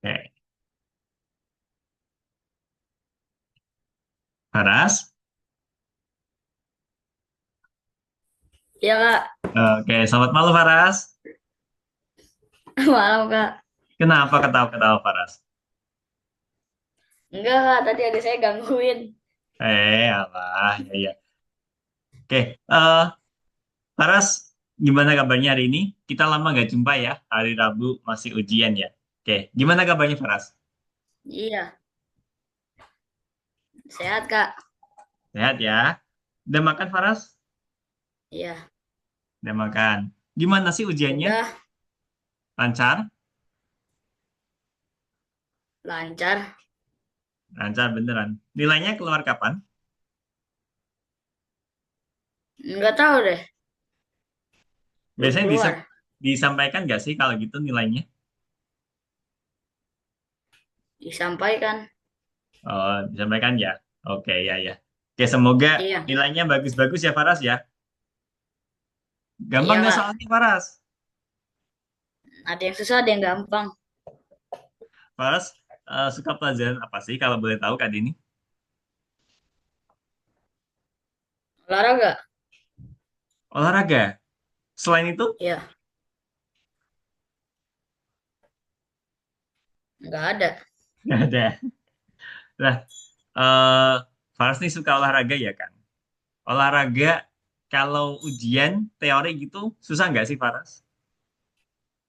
Oke, Faras. Ya kak, Oke, selamat malam Faras. malam kak. Kenapa ketawa-ketawa Faras? Enggak kak, tadi ada saya gangguin. Allah, ya ya. Oke, Faras, gimana kabarnya hari ini? Kita lama nggak jumpa ya. Hari Rabu masih ujian ya. Oke, gimana kabarnya Faras? Iya, sehat kak. Sehat ya. Udah makan Faras? Iya, Udah makan. Gimana sih ujiannya? udah Lancar? lancar. Lancar beneran. Nilainya keluar kapan? Enggak tahu deh, belum Biasanya keluar. disampaikan nggak sih kalau gitu nilainya? Disampaikan. Oh, disampaikan ya. Oke, ya ya. Oke, semoga Iya, nilainya bagus-bagus ya Faras ya. Gampang iya nggak kak. soalnya Faras? Ada yang susah, ada yang gampang. Faras suka pelajaran apa sih kalau boleh tahu Kak Dini? Olahraga? Olahraga. Selain itu, Iya, nggak ada. nggak ada. Nah, eh Faras nih suka olahraga ya kan? Olahraga kalau ujian teori gitu susah nggak sih Faras?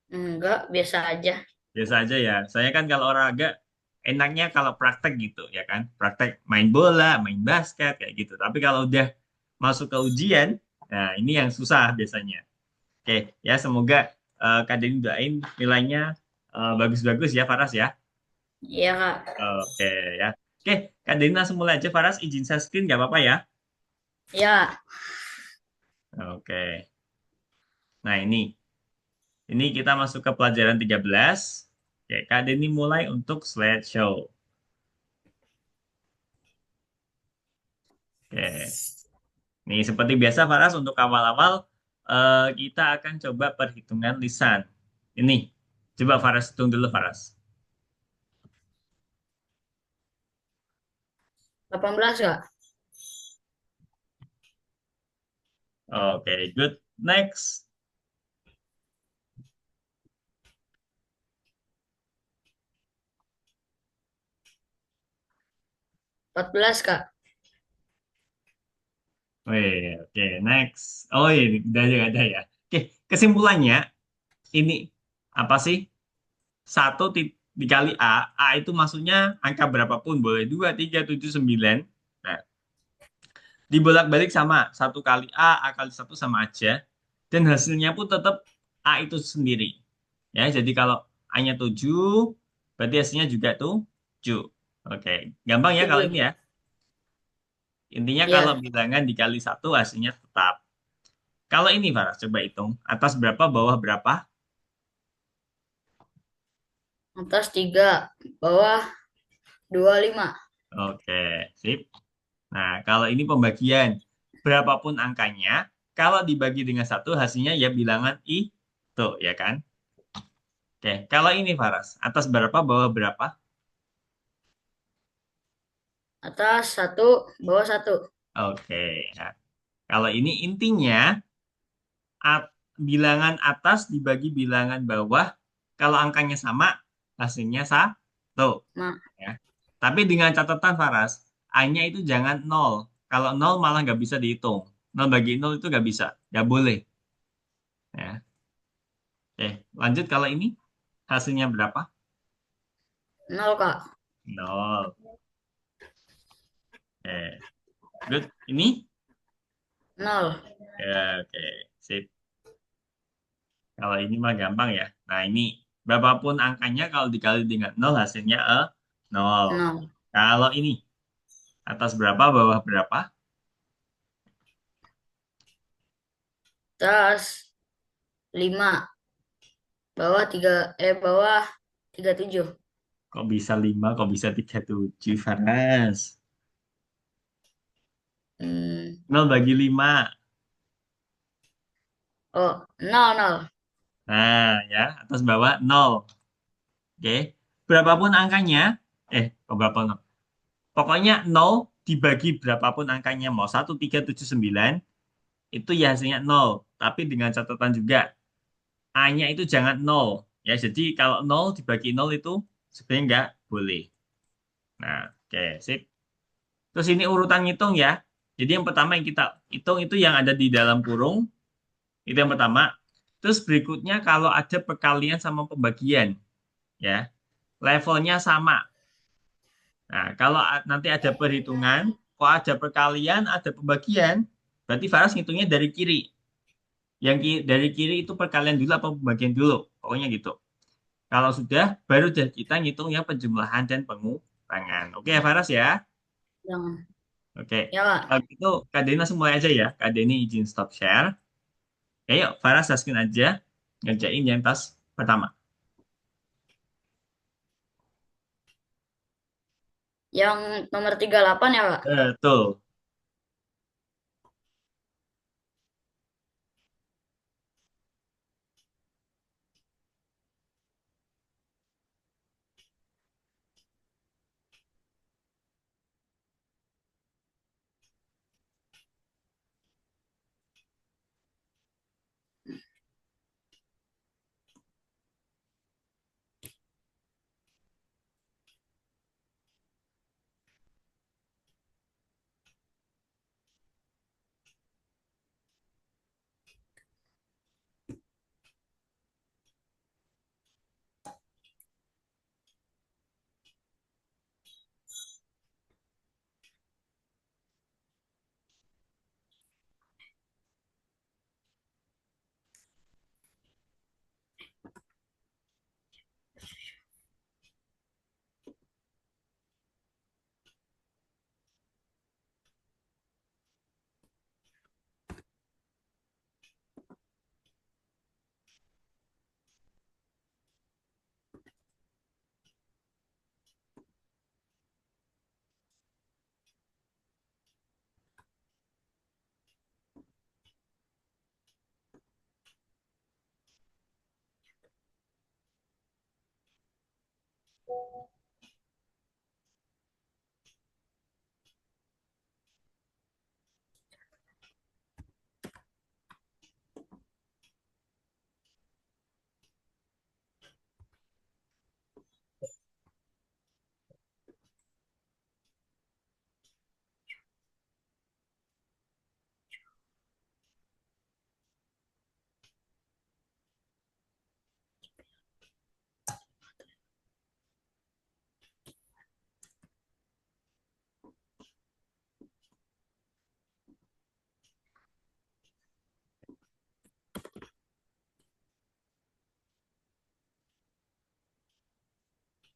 Enggak, biasa aja. Biasa aja ya. Saya kan kalau olahraga enaknya kalau praktek gitu ya kan. Praktek main bola, main basket kayak gitu. Tapi kalau udah masuk ke ujian, nah ini yang susah biasanya. Oke, ya semoga Kak Denny doain nilainya bagus-bagus ya Faras ya. Iya kak. Oke ya. Oke, Kak Denny langsung mulai aja Faras. Izin share screen nggak apa-apa ya. Iya, Oke. Nah ini kita masuk ke pelajaran 13. Oke, Kak Denny mulai untuk slideshow. Oke. Nih, seperti biasa, Faras, untuk awal-awal kita akan coba perhitungan lisan. Ini, coba Faras hitung dulu, Faras. 18 kak. Oke, good. Next. 14 kak. Wih, oke, next. Oh, ini udah ada ya. Oke, kesimpulannya, ini apa sih? Dikali A. A itu maksudnya angka berapapun. Boleh 2, 3, 7, 9. Nah, dibolak-balik sama. Satu kali A kali satu sama aja. Dan hasilnya pun tetap A itu sendiri. Ya, jadi kalau A-nya 7, berarti hasilnya juga 7. Oke, gampang ya kalau 7. ini ya. Intinya kalau Iya, bilangan dikali satu hasilnya tetap. Kalau ini, Farah, coba hitung. Atas berapa, bawah berapa? atas 3, bawah 25. Oke, sip. Nah, kalau ini pembagian. Berapapun angkanya, kalau dibagi dengan satu, hasilnya ya bilangan itu, ya kan? Oke, kalau ini, Faras. Atas berapa, bawah berapa? Atas 1, bawah 1. Oke, nah, kalau ini intinya bilangan atas dibagi bilangan bawah, kalau angkanya sama, hasilnya satu. Nah, Ya. Tapi dengan catatan Faras, A-nya itu jangan nol. Kalau nol malah nggak bisa dihitung. Nol bagi nol itu nggak bisa, nggak boleh. Ya. Oke, lanjut kalau ini hasilnya berapa? 0 kak. Nol. Oke, good. Ini? 0. Ya, oke, sip. Kalau ini mah gampang ya. Nah, ini berapapun angkanya kalau dikali dengan nol hasilnya nol. 0. Kalau ini atas berapa, bawah berapa? Atas 5, bawah 37. Kok bisa 5, kok bisa 37, Faras? Hmm. Nol bagi 5. Oh, 0, 0. Nah, ya, atas bawah nol. Oke. berapapun angkanya, kok berapa? Pokoknya nol dibagi berapapun angkanya, mau 1379, itu ya hasilnya nol. Tapi dengan catatan juga, A-nya itu jangan nol. Ya, jadi kalau nol dibagi nol itu sebenarnya nggak boleh. Nah, oke, sip. Terus ini urutan ngitung ya. Jadi yang pertama yang kita hitung itu yang ada di dalam kurung, itu yang pertama. Terus berikutnya kalau ada perkalian sama pembagian, ya, levelnya sama. Nah, kalau nanti ada perhitungan, kok ada perkalian, ada pembagian, berarti Faras ngitungnya dari kiri. Dari kiri itu perkalian dulu apa pembagian dulu, pokoknya gitu. Kalau sudah, baru deh kita ngitung yang penjumlahan dan pengurangan. Oke, Faras ya. Jangan. Oke, Ya, Kak. kalau gitu Kak Denny langsung mulai aja ya. Kak Denny izin stop share. Ayo, Faras taskin aja, ngerjain yang tas pertama. Yang nomor 38 ya, Kak? Betul.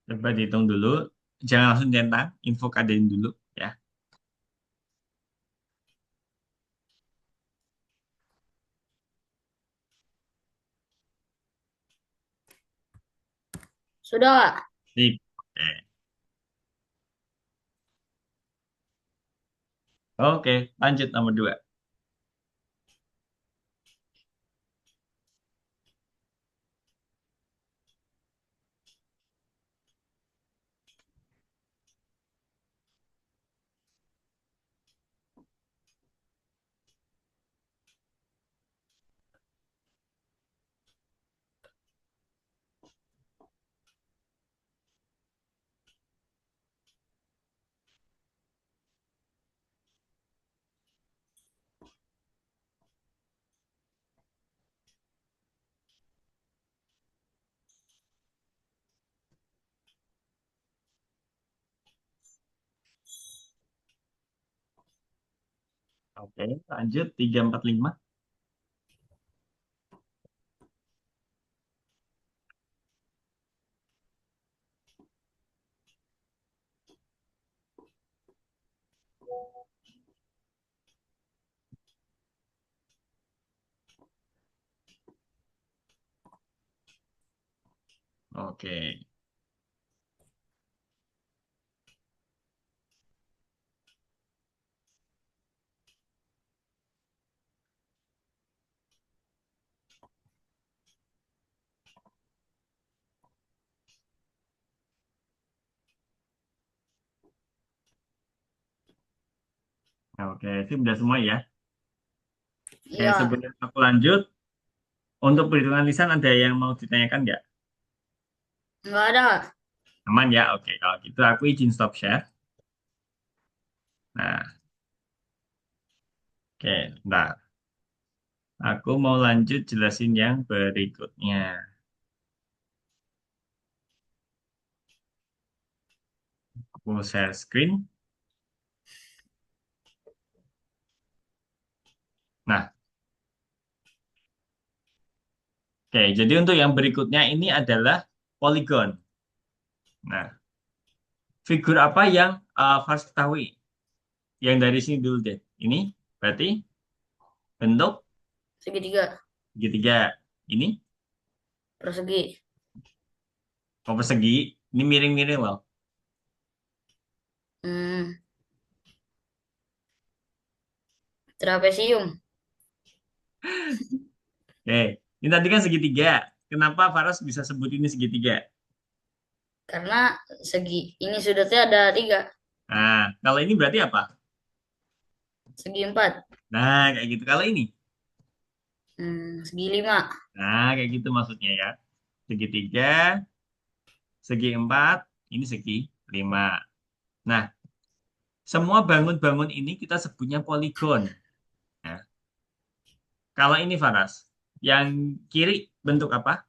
Coba dihitung dulu. Jangan langsung centang, info Kak Denny dulu ya. Sudah, Kak? Sip. Oke. Oke, lanjut nomor dua. Oke, lanjut 345. Oke. Nah, oke, itu udah semua ya. Oke, Iya, sebelum aku lanjut, untuk perhitungan lisan ada yang mau ditanyakan nggak? nggak ada. Aman ya? Oke, kalau gitu aku izin stop share. Nah, oke, bentar. Aku mau lanjut jelasin yang berikutnya. Aku share screen. Nah, oke, jadi untuk yang berikutnya ini adalah poligon. Nah, figur apa yang Fars ketahui? Yang dari sini dulu deh. Ini berarti bentuk Segitiga, segitiga. Ini persegi. mau persegi. Ini miring-miring loh. Hmm, trapesium. Oke, ini tadi kan segitiga. Kenapa Faras bisa sebut ini segitiga? Karena segi ini sudutnya ada tiga. Nah, kalau ini berarti apa? Segi empat. Nah, kayak gitu. Kalau ini, Segi lima. nah kayak gitu maksudnya ya. Segitiga, segi empat, ini segi lima. Nah, semua bangun-bangun ini kita sebutnya poligon. Nah, kalau ini Faras, yang kiri bentuk apa?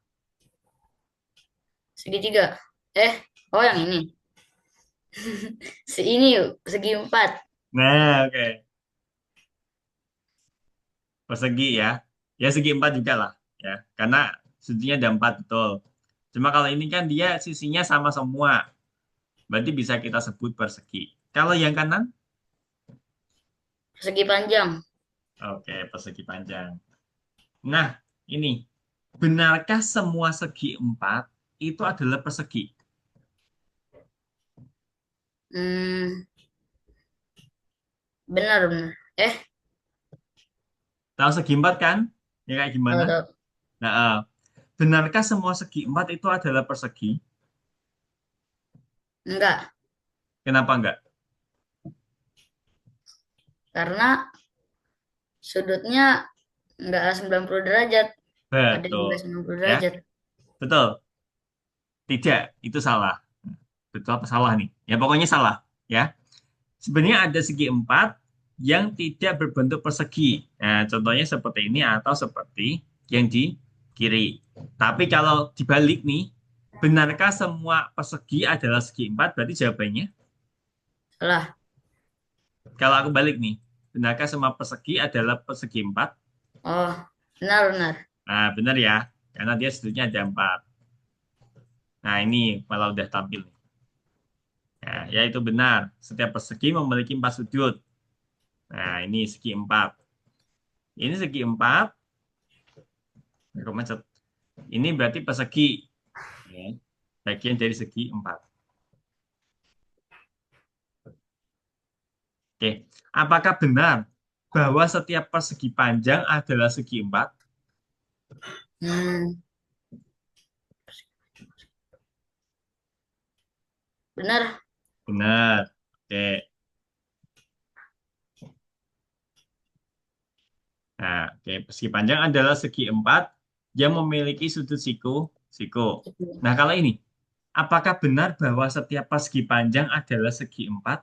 Segitiga. Oh yang ini. Ini yuk, segi empat. Nah, oke. Persegi ya. Ya segi empat juga lah. Ya, karena sudutnya ada empat betul. Cuma kalau ini kan dia sisinya sama semua. Berarti bisa kita sebut persegi. Kalau yang kanan, Persegi panjang. oke, persegi panjang. Nah, ini. Benarkah semua segi empat itu adalah persegi? Hmm, benar benar. Tahu segi empat kan? Ya kayak gimana? Tahu tahu. Nah, benarkah semua segi empat itu adalah persegi? Enggak, Kenapa enggak? karena sudutnya enggak 90 derajat. Ada yang Betul. enggak 90 Ya, derajat. betul. Tidak, itu salah. Betul apa salah nih? Ya pokoknya salah. Ya, sebenarnya ada segi empat yang tidak berbentuk persegi. Nah, contohnya seperti ini atau seperti yang di kiri. Tapi kalau dibalik nih, benarkah semua persegi adalah segi empat? Berarti jawabannya, Salah. kalau aku balik nih, benarkah semua persegi adalah persegi empat? Oh, benar benar. Nah, benar ya, karena dia sudutnya ada empat. Nah, ini malah udah tampil nih. Nah, ya itu benar. Setiap persegi memiliki empat sudut. Nah, ini segi empat. Ini segi empat. Aku macet. Ini berarti persegi. Ya. Bagian dari segi empat. Oke. Apakah benar bahwa setiap persegi panjang adalah segi empat? Hmm, benar. Benar. Oke. Nah, oke. Persegi panjang adalah segi empat yang memiliki sudut siku. Nah, kalau ini, apakah benar bahwa setiap persegi panjang adalah segi empat?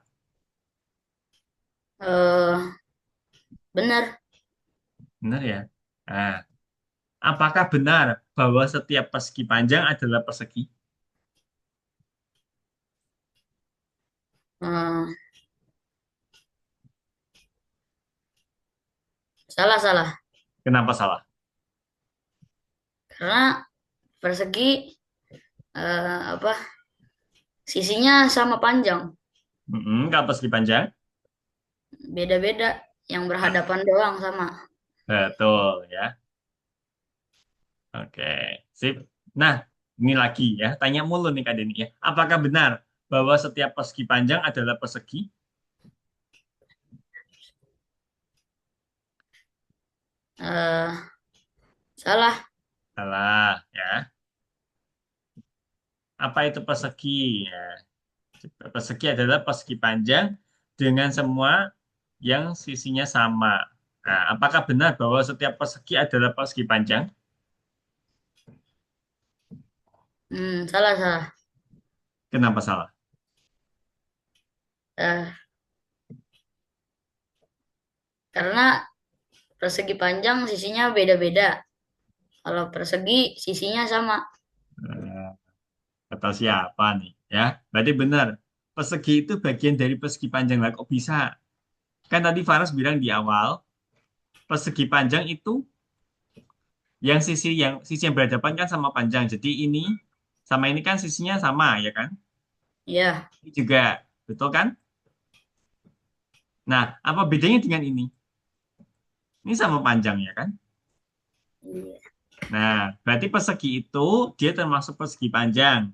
Eh, benar. Benar ya. Nah, apakah benar bahwa setiap persegi panjang adalah persegi? Eh, salah salah. Kenapa salah? Karena persegi apa? Sisinya sama panjang. Kalau persegi panjang? Beda-beda. Yang berhadapan doang sama. Betul ya. Oke, sip. Nah, ini lagi ya. Tanya mulu nih Kak Denny ya. Apakah benar bahwa setiap persegi panjang adalah persegi? eh salah. Salah ya. Apa itu persegi? Ya, persegi adalah persegi panjang dengan semua. yang sisinya sama. Nah, apakah benar bahwa setiap persegi adalah persegi panjang? Salah, salah. Kenapa salah? Eh, karena persegi panjang sisinya beda-beda. Kalau persegi sisinya sama. Eh, Kata siapa nih? Ya, berarti benar. Persegi itu bagian dari persegi panjang. Lah, kok bisa? Kan tadi Faras bilang di awal, persegi panjang itu yang sisi yang berhadapan kan sama panjang. Jadi ini sama ini kan sisinya sama, ya kan? Ya, Ini juga, betul kan? Nah, apa bedanya dengan ini? Ini sama panjang, ya kan? iya. Nah, berarti persegi itu dia termasuk persegi panjang.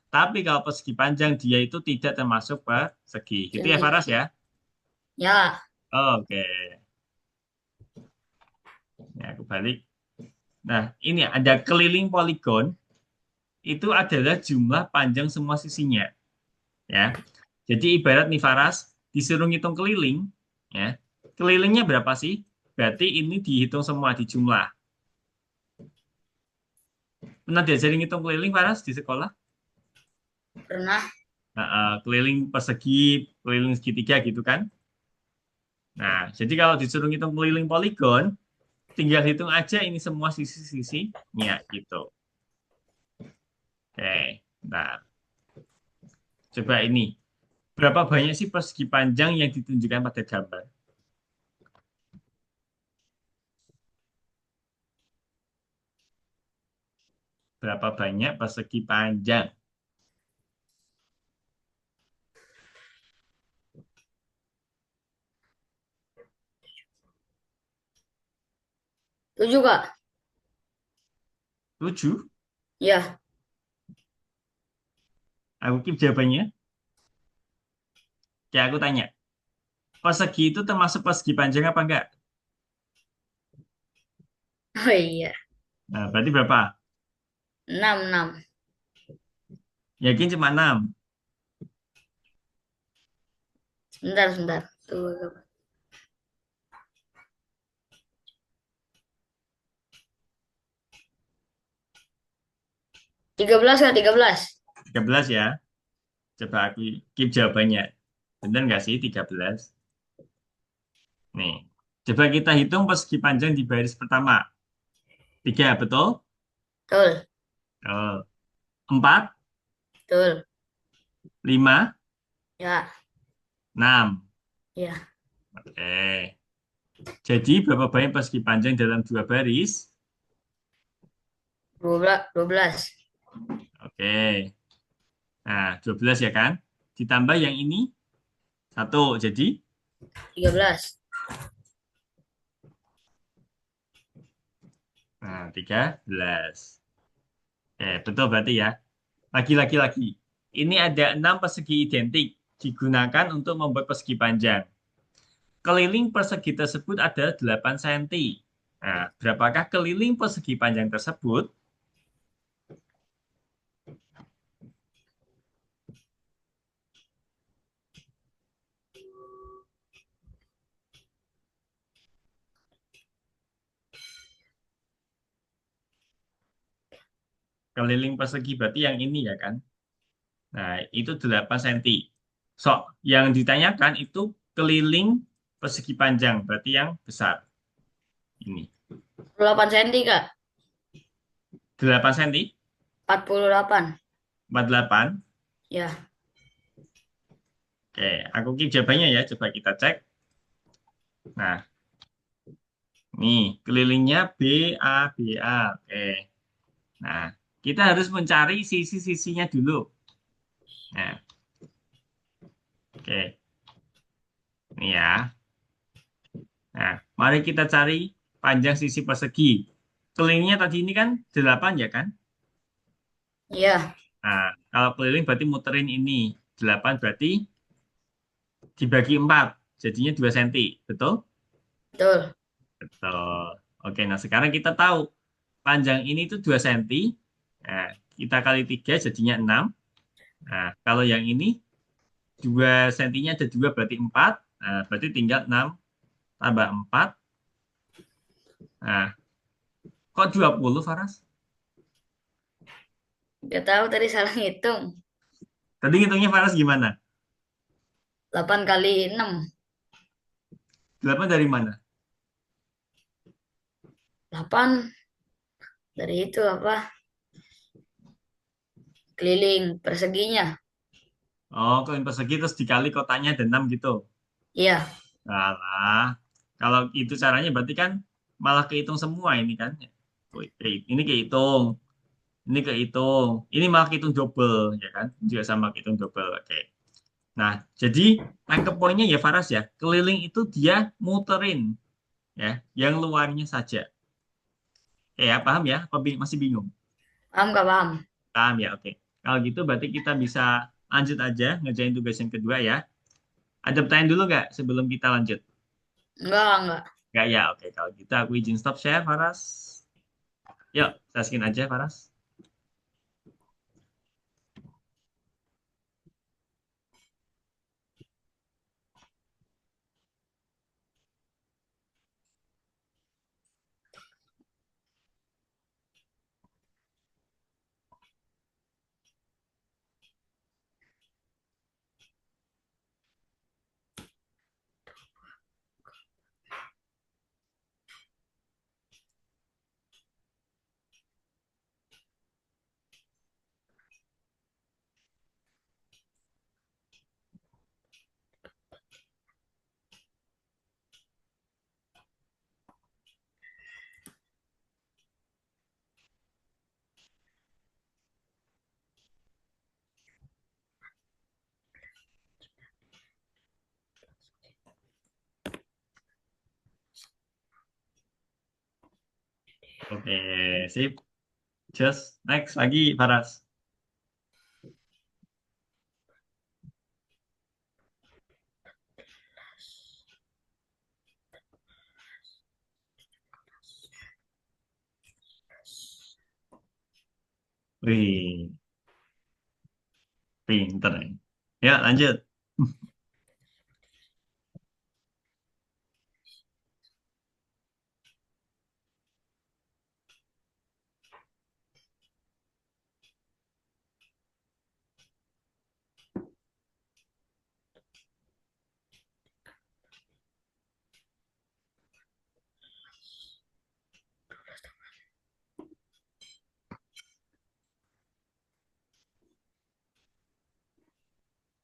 Tapi kalau persegi panjang dia itu tidak termasuk persegi. Gitu ya, Segi. Faras ya? Ya, Oke. Ya, aku balik. Nah, ini ada keliling poligon itu adalah jumlah panjang semua sisinya, ya. Jadi ibarat nih Faras disuruh ngitung keliling, ya. Kelilingnya berapa sih? Berarti ini dihitung semua di jumlah. Pernah diajarin ngitung keliling Faras di sekolah? pernah. Nah, keliling persegi, keliling segitiga gitu kan? Nah, jadi kalau disuruh ngitung keliling poligon, tinggal hitung aja ini semua sisi-sisinya gitu. Oke. Nah, coba ini. Berapa banyak sih persegi panjang yang ditunjukkan pada gambar? Berapa banyak persegi panjang? 7, Kak. 7. Ya. Aku keep jawabannya. Kayak aku tanya, persegi itu termasuk persegi panjang apa enggak? Oh iya. Nah, berarti berapa? 6, 6. Yakin cuma 6. Sebentar, sebentar. Tunggu, tunggu. 13, Kak, 13. 13 ya. Coba aku keep jawabannya. Benar nggak sih 13? Nih, coba kita hitung persegi panjang di baris pertama. 3, betul? Betul, Oh. 4, betul. 5, Ya, 6. ya. Oke. Jadi berapa banyak persegi panjang dalam dua baris? 12, 12. Oke. Nah, 12 ya kan? Ditambah yang ini satu. Jadi, 13. nah, 13. Betul berarti ya. Lagi-lagi lagi. Ini ada 6 persegi identik digunakan untuk membuat persegi panjang. Keliling persegi tersebut ada 8 cm. Nah, berapakah keliling persegi panjang tersebut? Keliling persegi berarti yang ini ya kan? Nah, itu 8 cm. So, yang ditanyakan itu keliling persegi panjang, berarti yang besar. Ini. 8 cm, Kak. 8 cm, 48. 48. Ya. Oke, aku keep jawabannya ya. Coba kita cek. Nah, nih, kelilingnya BA. Oke. Nah, kita harus mencari sisi-sisinya dulu. Nah, oke. Ini ya. Nah, mari kita cari panjang sisi persegi. Kelilingnya tadi ini kan 8 ya kan? Ya, Nah, kalau keliling berarti muterin ini. 8 berarti dibagi 4. Jadinya 2 cm. Betul? betul. Betul. Oke, nah sekarang kita tahu panjang ini itu 2 cm. Nah, kita kali 3 jadinya 6. Nah, kalau yang ini 2 cm-nya ada 2 berarti 4. Nah, berarti tinggal 6 tambah 4. Nah, kok 20, Faras? Gak tahu tadi salah ngitung. Tadi ngitungnya Faras gimana? 8 kali 6. 8 dari mana? 8 dari itu apa? Keliling perseginya. Oh, kalau persegi terus dikali kotanya ada 6 gitu. Iya. Salah. Kalau itu caranya berarti kan malah kehitung semua ini kan. Ini kehitung, ini kehitung, ini malah kehitung double ya kan? Juga sama kehitung double. Oke. Nah, jadi tangkap poinnya ya Faras ya. Keliling itu dia muterin ya, yang luarnya saja. Ya, paham ya? Apa masih bingung? Paham gak paham? Paham ya? Oke. Kalau gitu berarti kita bisa lanjut aja ngerjain tugas yang kedua ya. Ada pertanyaan dulu nggak sebelum kita lanjut? Enggak. Nggak ya? Oke. Kalau gitu aku izin stop share, Faras. Yuk, taskin aja, Faras. Oke, sip. Just next lagi, Faras. Wih, pinter nih. Ya, lanjut.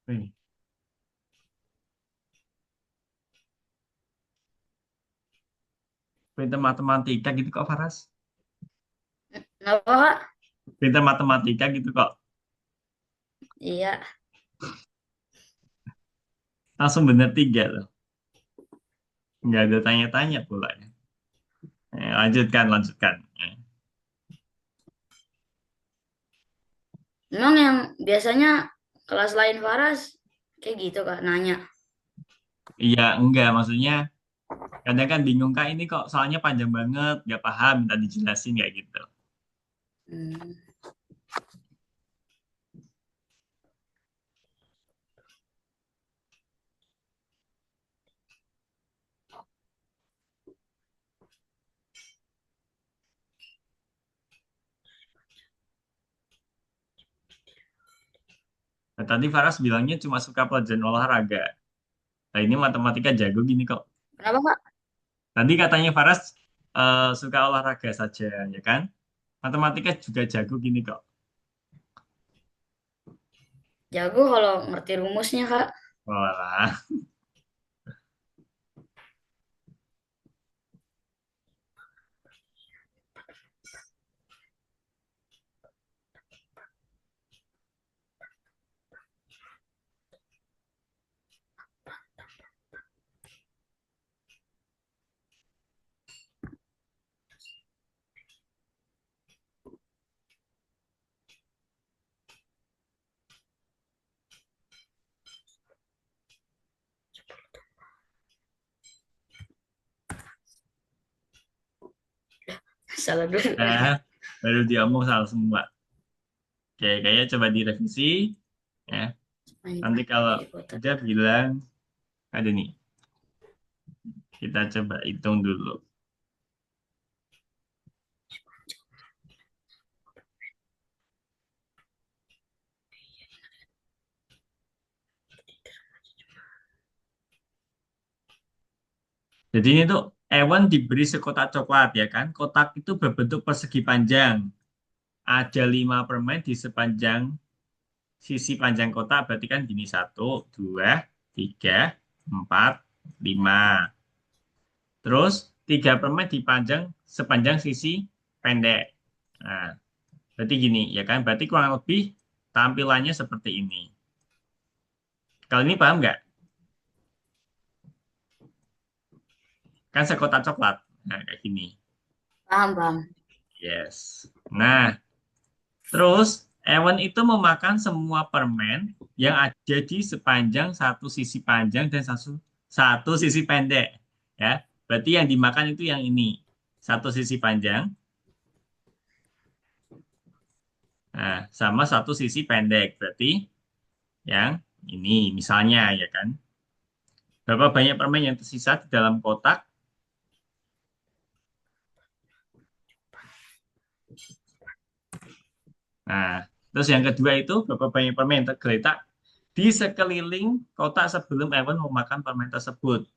Wih, pinter matematika gitu kok, Faras. Kenapa kak? Pinter matematika gitu kok. Iya. Langsung bener 3 loh. Nggak ada tanya-tanya pula ya. Lanjutkan, lanjutkan. Memang yang biasanya kelas lain Faras kayak gitu kak nanya. Iya, enggak. Maksudnya kadang kan bingung, Kak. Ini kok soalnya panjang banget. Nggak paham, minta dijelasin kayak gitu. Hmm. Nah, tadi Faras bilangnya cuma suka pelajaran olahraga. Nah, ini matematika jago gini kok. Kenapa kak? Tadi katanya Faras suka olahraga saja, ya kan? Matematika juga jago gini kok. Jago kalau ngerti rumusnya kak. Walah. Salah dulu Nah, ya. baru diomong salah semua. Oke, kayaknya coba direvisi. Ya. Main Nanti kalau di kota. udah bilang, ada nih. Kita coba hitung dulu. Jadi ini tuh hewan diberi sekotak coklat ya kan. Kotak itu berbentuk persegi panjang. Ada 5 permen di sepanjang sisi panjang kotak. Berarti kan gini, 1, 2, 3, 4, 5. Terus 3 permen dipanjang sepanjang sisi pendek. Nah, berarti gini ya kan. Berarti kurang lebih tampilannya seperti ini. Kalau ini paham nggak? Kan sekotak coklat. Nah, kayak gini. Paham, paham. Yes. Nah, terus Ewan itu memakan semua permen yang ada di sepanjang satu sisi panjang dan satu sisi pendek. Ya, berarti yang dimakan itu yang ini. Satu sisi panjang, nah, sama satu sisi pendek. Berarti yang ini misalnya ya kan. Berapa banyak permen yang tersisa di dalam kotak? Nah, terus yang kedua itu berapa banyak permen yang tergeletak di sekeliling kotak sebelum Ewan memakan permen tersebut.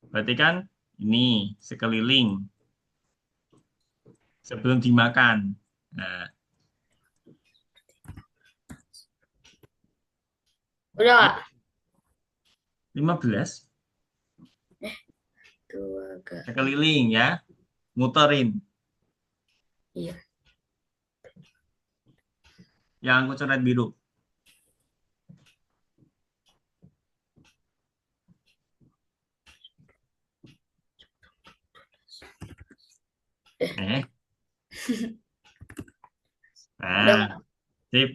Berarti kan ini sekeliling sebelum dimakan. Nah, Udah, ya, Kak? 15 Dua, agak. sekeliling ya, muterin. Iya. Yang aku coret biru. Eh, Udah, nah, Kak? sip.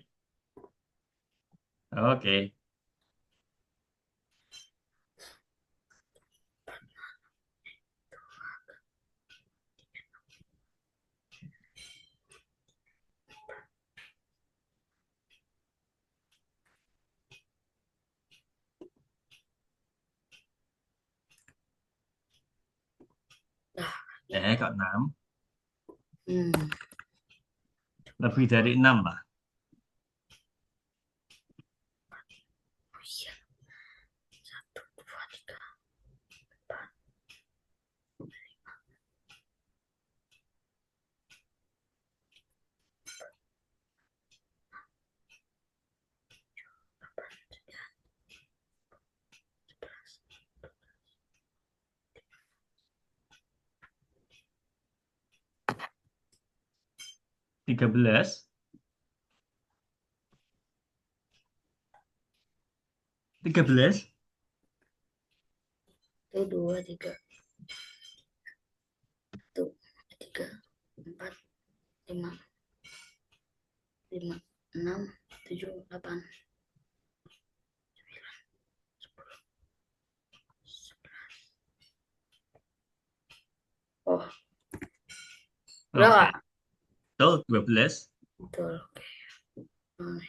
Oke. Dah, ya. Kok 6? Hmm. Lebih dari 6 lah. Oh, iya. Satu, dua, tiga, empat. 13. 13. Satu, dua, tiga. Satu, tiga, empat, lima, lima, enam, tujuh, delapan, sepuluh, sebelas. Oh, udah, Oke. Kak? Betul, 12. Betul. Oke. Hmm.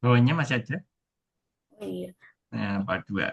Bawahnya masih ada. Oh iya. Nah, 42.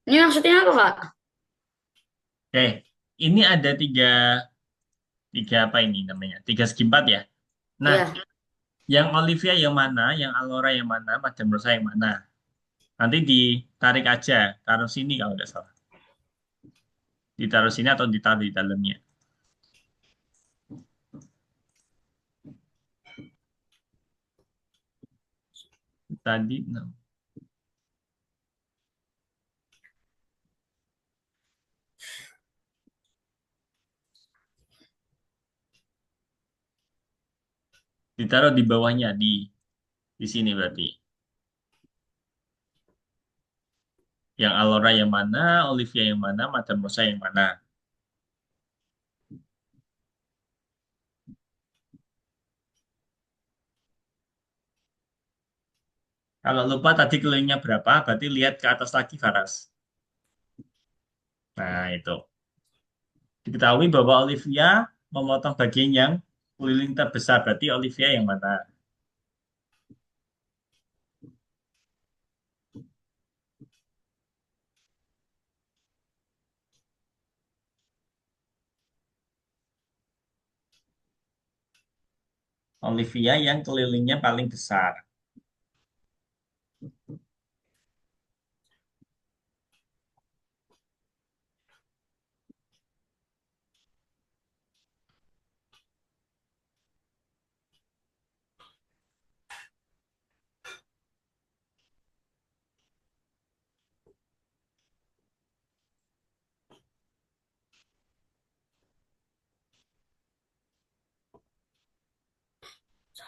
Ini maksudnya apa, Kak? Oke, ini ada tiga apa ini namanya? Tiga segi empat ya. Nah, Iya. yang Olivia yang mana, yang Alora yang mana, Madam Rosa yang mana? Nanti ditarik aja, taruh sini kalau nggak salah. Ditaruh sini atau ditaruh di dalamnya. Tadi, no. Ditaruh di bawahnya, di sini berarti. Yang Alora yang mana, Olivia yang mana, Madam Rosa yang mana. Kalau lupa tadi kelilingnya berapa, berarti lihat ke atas lagi, Faras. Nah, itu. Diketahui bahwa Olivia memotong bagian yang keliling terbesar, berarti Olivia yang mana? Olivia yang kelilingnya paling besar.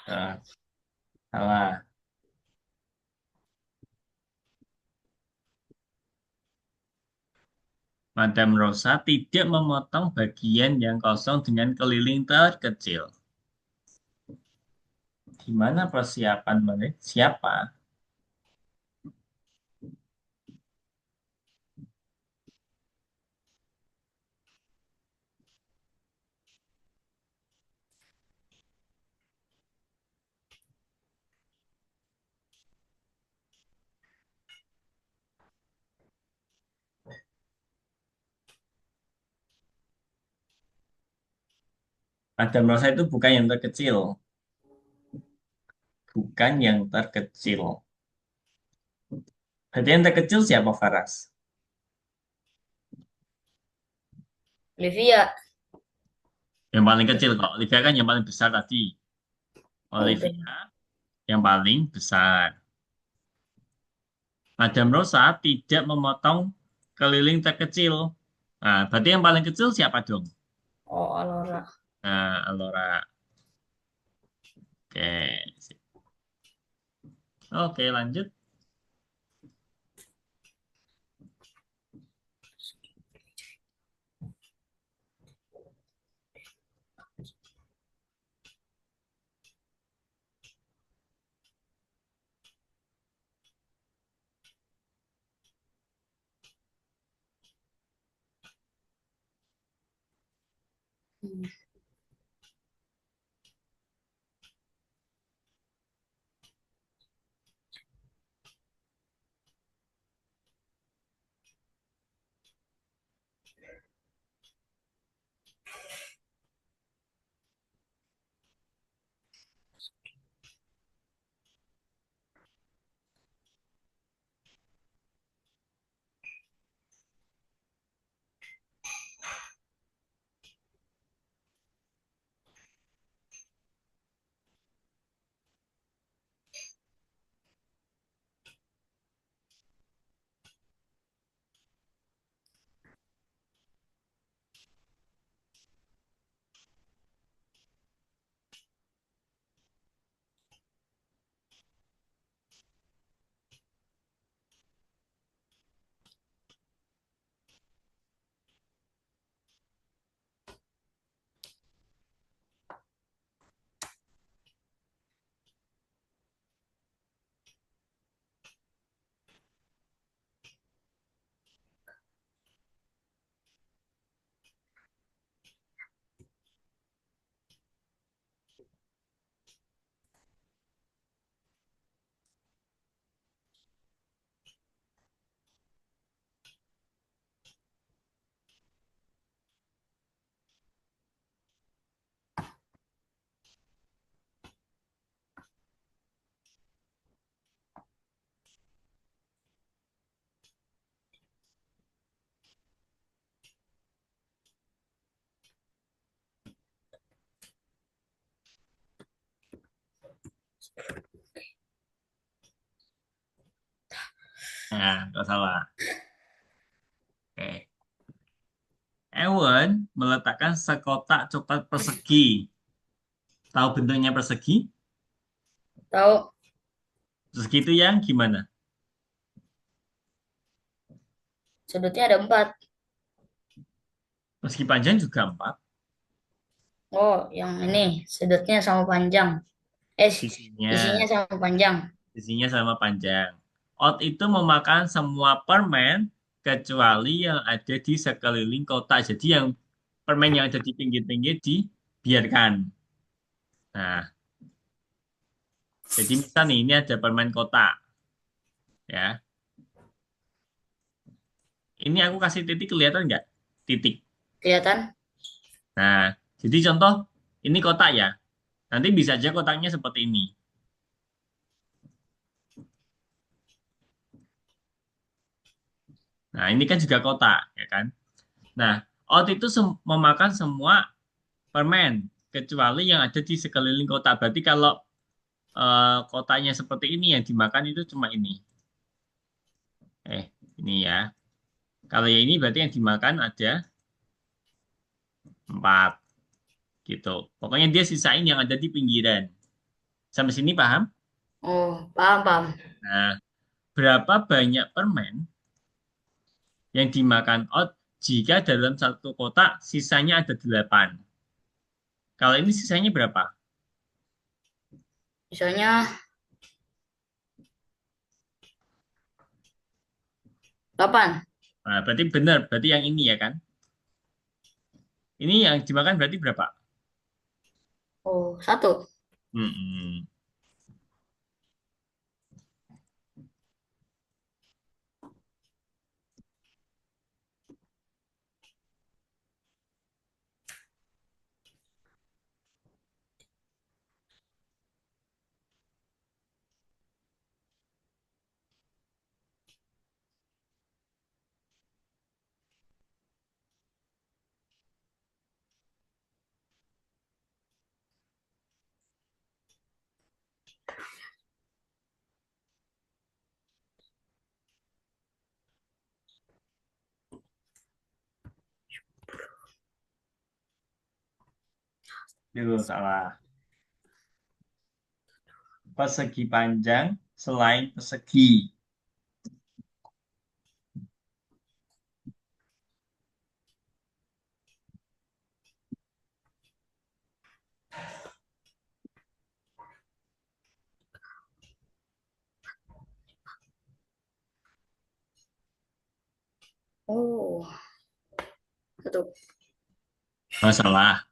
Nah, salah. Madam Rosa tidak memotong bagian yang kosong dengan keliling terkecil. Gimana persiapan mereka? Siapa? Madam Rosa itu bukan yang terkecil. Bukan yang terkecil. Berarti yang terkecil siapa, Faras? Olivia. Yang paling kecil kok. Olivia kan yang paling besar tadi. Oh, udah. Olivia yang paling besar. Madam Rosa tidak memotong keliling terkecil. Nah, berarti yang paling kecil siapa dong? Oh, Alora. Nah, Alora. Oke. Oke, lanjut. Hmm. Nah, nggak salah. Oke. Ewan meletakkan sekotak coklat persegi. Tahu bentuknya persegi? Tahu, Persegi itu yang gimana? sudutnya ada 4. Persegi panjang juga 4. Oh, yang ini sudutnya sama panjang. Eh, isinya Sisinya, sama panjang. sisinya sama panjang. Ot itu memakan semua permen kecuali yang ada di sekeliling kotak. Jadi yang permen yang ada di pinggir-pinggir dibiarkan. Nah, jadi misal nih, ini ada permen kotak, ya. Ini aku kasih titik kelihatan nggak? Titik. Kelihatan? Nah, jadi contoh ini kotak ya. Nanti bisa aja kotaknya seperti ini. Nah, ini kan juga kotak, ya kan? Nah, ot itu memakan semua permen kecuali yang ada di sekeliling kotak. Berarti kalau kotaknya seperti ini yang dimakan itu cuma ini. Ini ya. Kalau yang ini berarti yang dimakan ada 4 gitu. Pokoknya dia sisain yang ada di pinggiran. Sampai sini paham? Oh, paham, paham. Nah, berapa banyak permen yang dimakan ot jika dalam satu kotak sisanya ada 8? Kalau ini sisanya berapa? Misalnya 8. Nah, berarti benar, berarti yang ini ya kan? Ini yang dimakan berarti berapa? Oh, 1. Hmm. Itu salah. Persegi panjang selain persegi. Oh, 1. Masalah.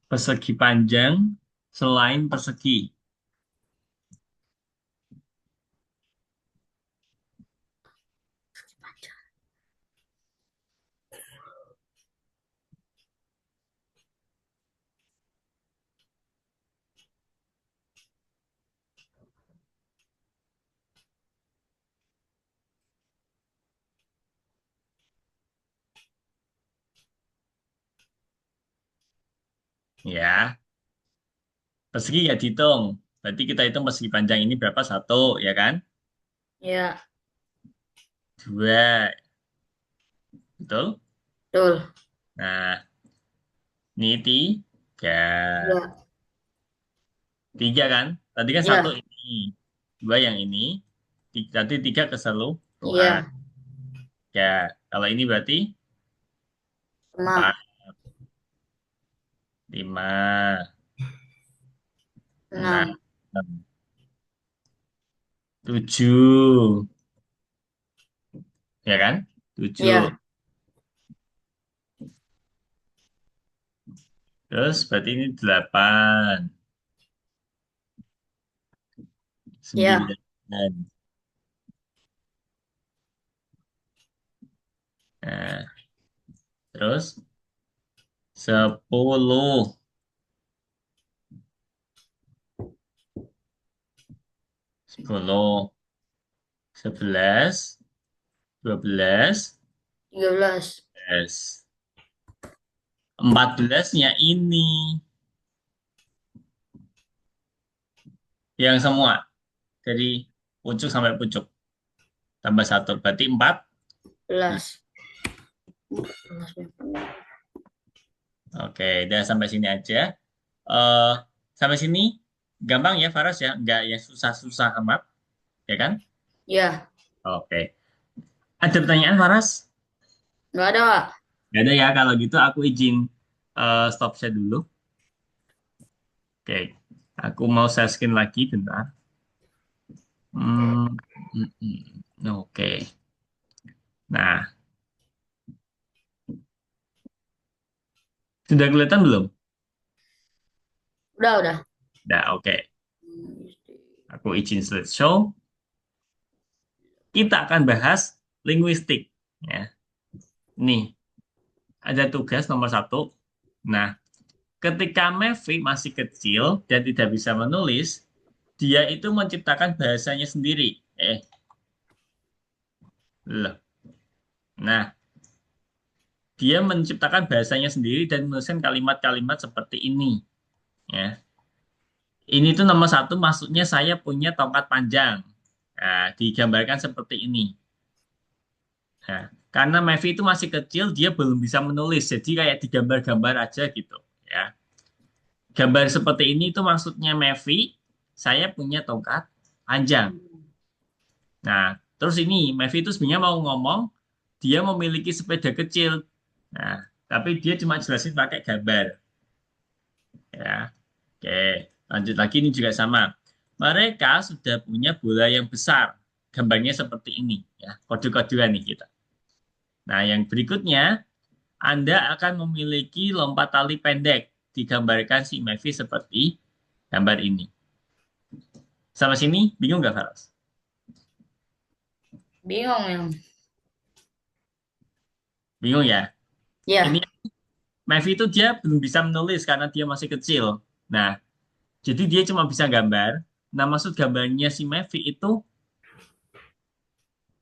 Persegi panjang selain persegi. Ya, persegi ya dihitung. Berarti kita hitung persegi panjang ini berapa? 1, ya kan? Ya, 2, betul? betul. Nah, ini 3. Ya, 3 kan? Tadi kan 1 ya, ini. 2 yang ini. Tadi 3 keseluruhan. iya. Ya, kalau ini berarti Sama 4, 5, 6, 6. 7. Ya kan? 7. Iya, Terus berarti ini 8, iya, 9. Nah, terus 10, 10, 11, 12, 13. 13. 14-nya ini yang semua dari pucuk sampai pucuk tambah satu berarti 4. 11. 14. Oke, udah sampai sini aja. eh Sampai sini gampang ya Faras ya, nggak ya susah-susah amat, ya kan? Ya, Oke. Ada pertanyaan Faras? nggak ada, Pak. Nggak ada ya. Kalau gitu aku izin stop share dulu. Oke, aku mau share screen lagi bentar. Hmm, oke. Nah, sudah kelihatan belum? Udah. Nah, oke. Aku izin slideshow. Kita akan bahas linguistik. Ya, nih ada tugas nomor satu. Nah, ketika Mevi masih kecil dan tidak bisa menulis, dia itu menciptakan bahasanya sendiri. Loh. Nah, dia menciptakan bahasanya sendiri dan menuliskan kalimat-kalimat seperti ini. Ya, ini tuh nomor satu, maksudnya saya punya tongkat panjang. Nah, digambarkan seperti ini. Nah, karena Mevi itu masih kecil, dia belum bisa menulis, jadi kayak digambar-gambar aja gitu. Ya, gambar seperti ini itu maksudnya Mevi, saya punya tongkat panjang. Nah, terus ini Mevi itu sebenarnya mau ngomong dia memiliki sepeda kecil. Nah, tapi dia cuma jelasin pakai gambar. Ya, oke. Lanjut lagi ini juga sama. Mereka sudah punya bola yang besar. Gambarnya seperti ini. Ya, kode-kodean nih kita. Nah, yang berikutnya, Anda akan memiliki lompat tali pendek. Digambarkan si Mevi seperti gambar ini. Sama sini, bingung nggak, Faras? Bingung, yang. Bingung ya? Ini Ya, Mevi itu dia belum bisa menulis karena dia masih kecil. Nah, jadi dia cuma bisa gambar. Nah, maksud gambarnya si Mevi itu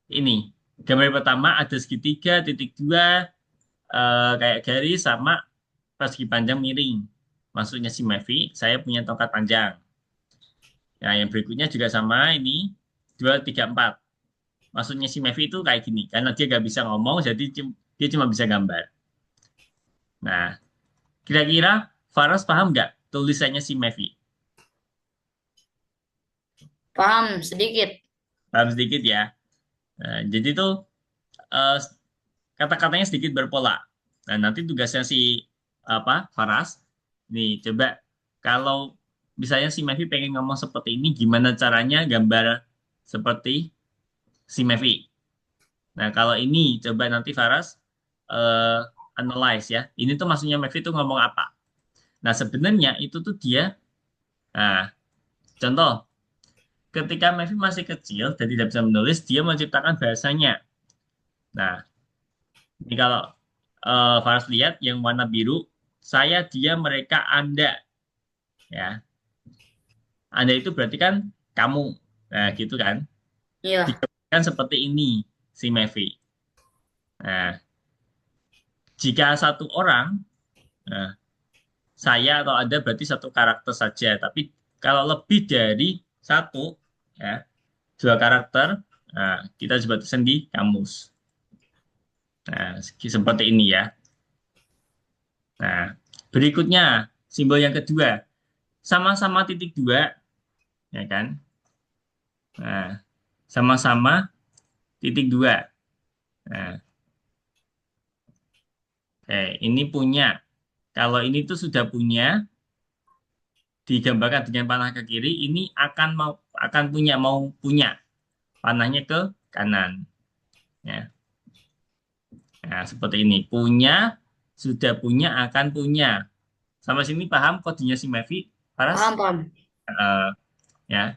ini. Gambar pertama ada segitiga, titik dua, kayak garis sama persegi panjang miring. Maksudnya si Mevi, saya punya tongkat panjang. Nah, yang berikutnya juga sama ini, 2, 3, 4. Maksudnya si Mevi itu kayak gini, karena dia nggak bisa ngomong, jadi dia cuma bisa gambar. Nah, kira-kira Faras paham nggak tulisannya si Mevi? paham sedikit. Paham sedikit ya. Nah, jadi tuh eh, kata-katanya sedikit berpola. Nah, nanti tugasnya si apa Faras, nih coba kalau misalnya si Mevi pengen ngomong seperti ini, gimana caranya gambar seperti si Mevi. Nah, kalau ini coba nanti Faras eh, analyze ya. Ini tuh maksudnya Mevi tuh ngomong apa. Nah, sebenarnya itu tuh dia, nah, contoh, ketika Mevi masih kecil dan tidak bisa menulis, dia menciptakan bahasanya. Nah, ini kalau Faras lihat yang warna biru, saya, dia, mereka, Anda. Ya, Anda itu berarti kan kamu. Nah, gitu kan. Iya, Kan seperti ini si Mevi. Nah, jika satu orang, nah, saya atau Anda berarti satu karakter saja. Tapi kalau lebih dari satu, ya, dua karakter, nah, kita coba tulisan di kamus. Nah, seperti ini ya. Nah, berikutnya simbol yang kedua, sama-sama titik dua, ya kan? Nah, sama-sama titik dua. Nah, ini punya. Kalau ini tuh sudah punya, digambarkan dengan panah ke kiri, ini akan punya, mau punya panahnya ke kanan. Ya, nah, seperti ini. Punya, sudah punya, akan punya. Sampai sini paham kodenya si Mevi, Paras? paham. Eh, ya.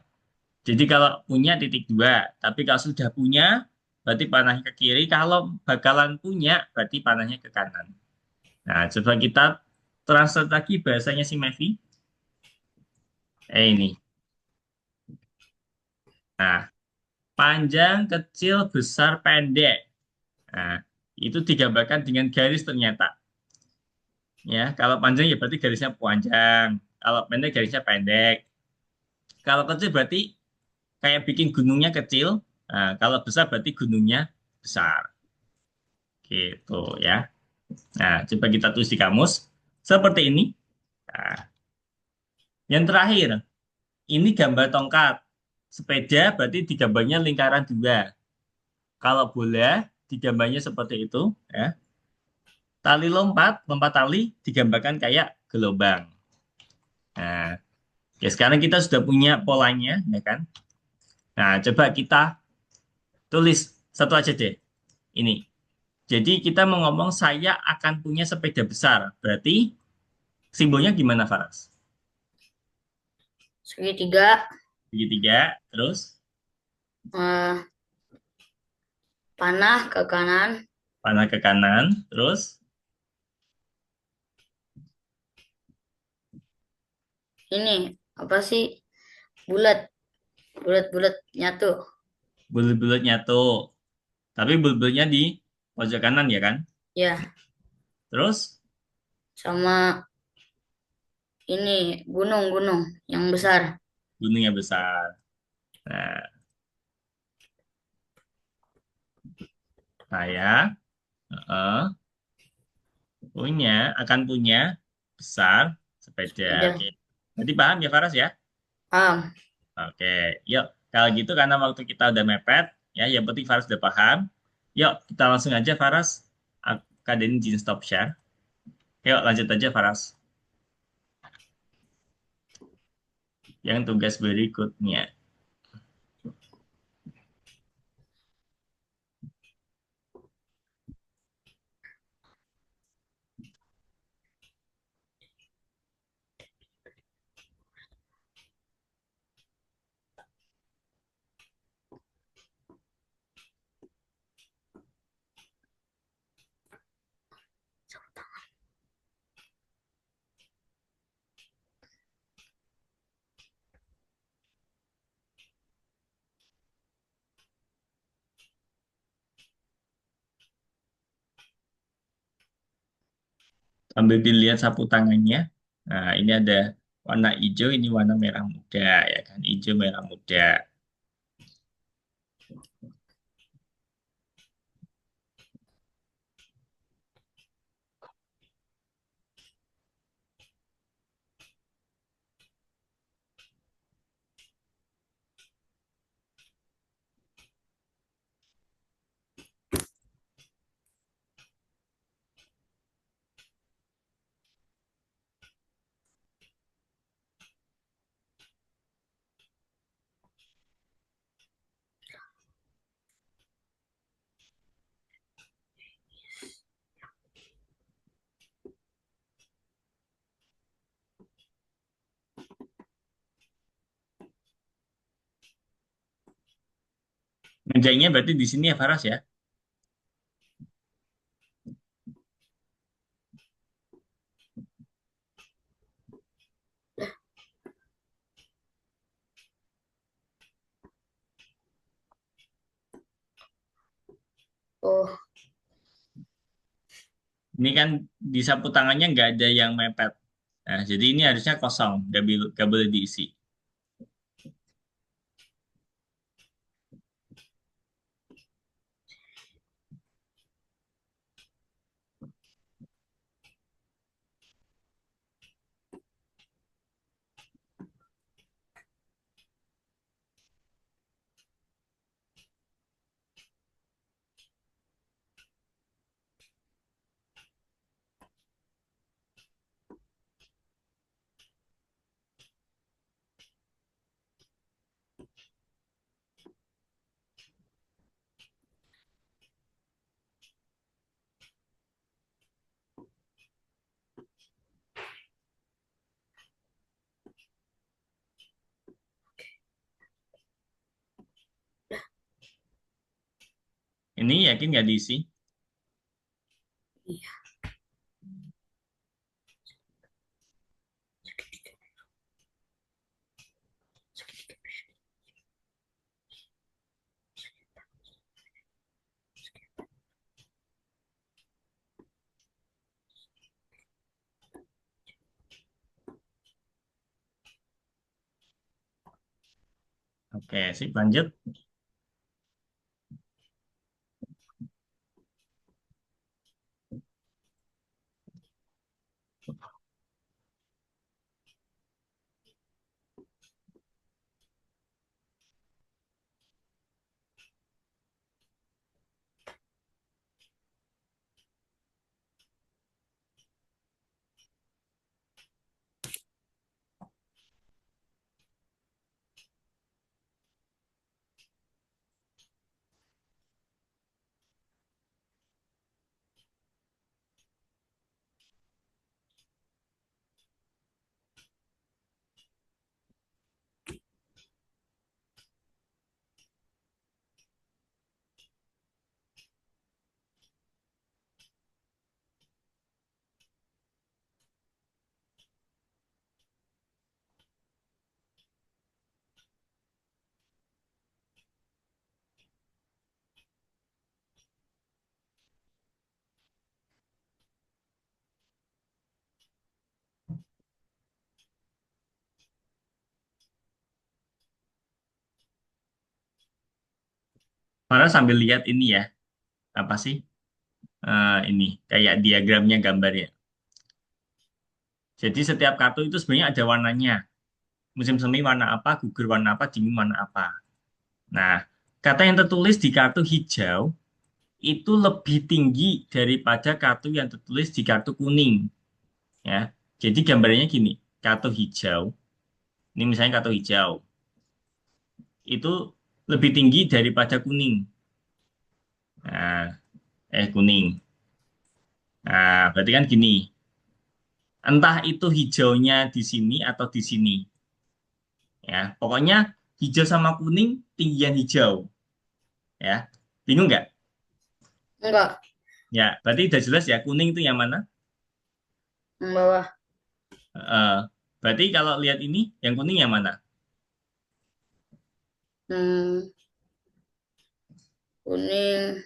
Jadi kalau punya titik dua, tapi kalau sudah punya, berarti panahnya ke kiri. Kalau bakalan punya, berarti panahnya ke kanan. Nah, coba kita translate lagi bahasanya si Mevi. Ini. Nah, panjang, kecil, besar, pendek. Nah, itu digambarkan dengan garis ternyata. Ya, kalau panjang ya berarti garisnya panjang. Kalau pendek garisnya pendek. Kalau kecil berarti kayak bikin gunungnya kecil. Nah, kalau besar berarti gunungnya besar. Gitu ya. Nah, coba kita tulis di kamus. Seperti ini. Nah, yang terakhir, ini gambar tongkat. Sepeda berarti digambarnya lingkaran dua. Kalau bola, digambarnya seperti itu. Ya. Tali lompat, lompat tali digambarkan kayak gelombang. Nah, oke, sekarang kita sudah punya polanya, ya kan? Nah, coba kita tulis satu aja deh. Ini. Jadi kita mau ngomong saya akan punya sepeda besar. Berarti simbolnya gimana, Faras? Segitiga, Segitiga, terus eh, panah ke kanan, panah ke kanan, terus ini apa sih? Bulat, bulat-bulat nyatu. bulut-bulut nyatu. Tapi bulut-bulutnya di pojok kanan ya kan? Ya, Terus sama ini gunung-gunung yang besar. gunungnya besar. Nah, saya akan punya besar sepeda. Sepeda. Oke. Berarti paham ya Faras ya? Paham. Oke. Yuk, kalau gitu karena waktu kita udah mepet, ya yang penting Faras udah paham. Yuk, kita langsung aja Faras. Kadenin izin stop share. Yuk, lanjut aja Faras. Yang tugas berikutnya. Sambil dilihat sapu tangannya. Nah, ini ada warna hijau, ini warna merah muda, ya kan? Hijau merah muda. Mejanya berarti di sini ya, Faras ya? Oh, Ini kan di sapu tangannya nggak ada yang mepet. Nah, jadi ini harusnya kosong, nggak boleh diisi. Ini yakin nggak diisi? iya. Oke, sip, lanjut. Farah sambil lihat ini ya, apa sih? Ini kayak diagramnya gambarnya. Jadi setiap kartu itu sebenarnya ada warnanya. Musim semi warna apa, gugur warna apa, dingin warna apa. Nah, kata yang tertulis di kartu hijau itu lebih tinggi daripada kartu yang tertulis di kartu kuning. Ya, jadi gambarnya gini, kartu hijau. Ini misalnya kartu hijau itu lebih tinggi daripada kuning. Nah, kuning. Nah, berarti kan gini, entah itu hijaunya di sini atau di sini. Ya, pokoknya hijau sama kuning tinggian hijau. Ya, bingung nggak? Enggak, Ya, berarti udah jelas ya kuning itu yang mana? yang bawah. Eh, berarti kalau lihat ini, yang kuning yang mana? Hmm, kuning.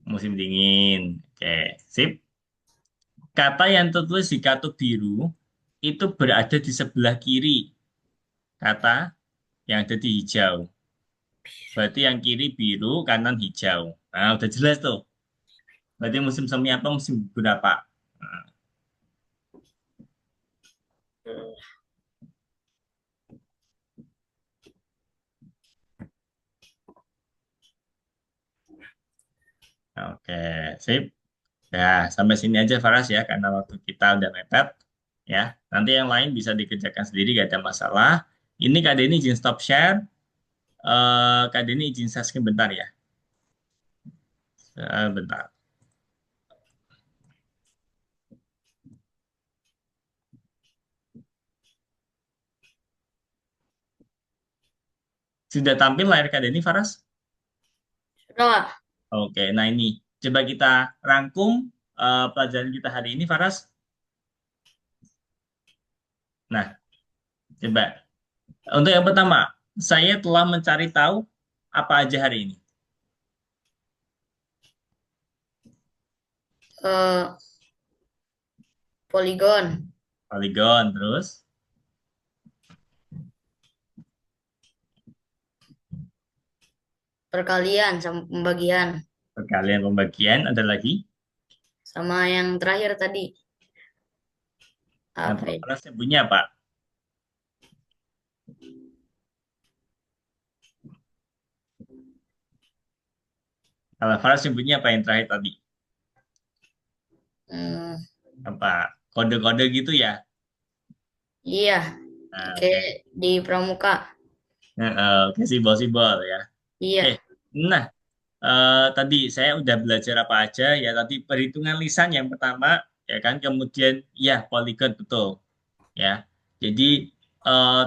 Musim dingin. Oke, sip. Kata yang tertulis di kartu biru itu berada di sebelah kiri kata yang ada di hijau. Berarti yang kiri biru, kanan hijau. Nah, udah jelas tuh. Berarti musim semi apa, musim berapa? Nah, oke, sip. Nah, sampai sini aja Faras ya, karena waktu kita udah mepet. Ya, nanti yang lain bisa dikerjakan sendiri, gak ada masalah. Ini Kak Denny izin stop share. Kak Denny izin share screen bentar ya. Bentar. Sudah tampil layar Kak Denny, Faras? Sudah. Oke, nah ini. Coba kita rangkum pelajaran kita hari ini, Faras. Nah, coba. Untuk yang pertama, saya telah mencari tahu apa aja hari ini. Eh, poligon, Poligon, terus perkalian sama pembagian. perkalian pembagian, ada lagi. Sama yang terakhir tadi. Nah, Apa kalau itu? Faras punya apa? Kalau Faras punya apa yang terakhir tadi? Hmm, Apa? Kode-kode gitu ya? iya, Nah, kayak oke. di pramuka. Nah, oke, simbol-simbol ya. Oke. Iya. Nah, tadi saya udah belajar apa aja ya tadi perhitungan lisan yang pertama ya kan kemudian ya poligon betul ya jadi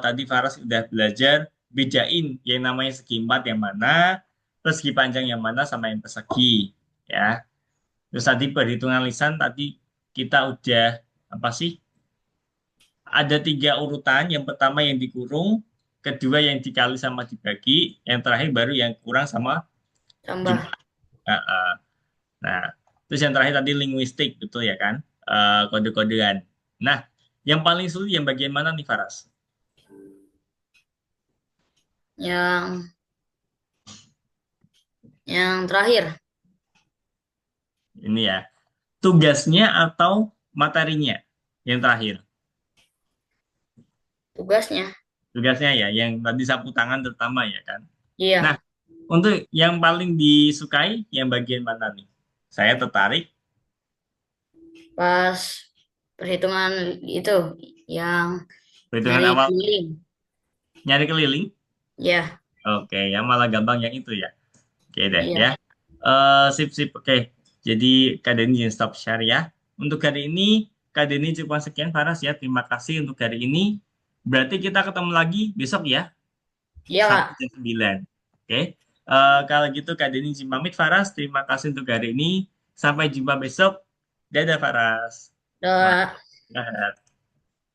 tadi Faras udah belajar bedain yang namanya segi empat yang mana persegi panjang yang mana sama yang persegi ya terus tadi perhitungan lisan tadi kita udah apa sih ada tiga urutan yang pertama yang dikurung kedua yang dikali sama dibagi yang terakhir baru yang kurang sama Tambah. jumlah. Nah, nah, terus yang terakhir tadi linguistik, betul ya kan? Kode-kodean. Nah, yang paling sulit yang bagian mana nih, Faras? Yang yang terakhir, Ini ya. Tugasnya atau materinya? Yang terakhir. tugasnya. Tugasnya ya, yang tadi sapu tangan terutama ya kan. Nah, Iya, untuk yang paling disukai, yang bagian mana nih? Saya tertarik pas perhitungan itu yang perhitungan nyari awal keliling. nyari keliling. Ya, Oke, yang malah gampang yang itu ya. Oke deh iya. ya. Sip sip. Oke. Jadi Kak Denny izin stop share ya. Untuk hari ini Kak Denny cuma sekian Faras ya. Terima kasih untuk hari ini. Berarti kita ketemu lagi besok ya. Iya, Sampai Kak. jam 9. Oke. Kalau gitu Kak Denny izin pamit Faras. Terima kasih untuk hari ini. Sampai jumpa besok. Dadah Faras. Udah Selamat.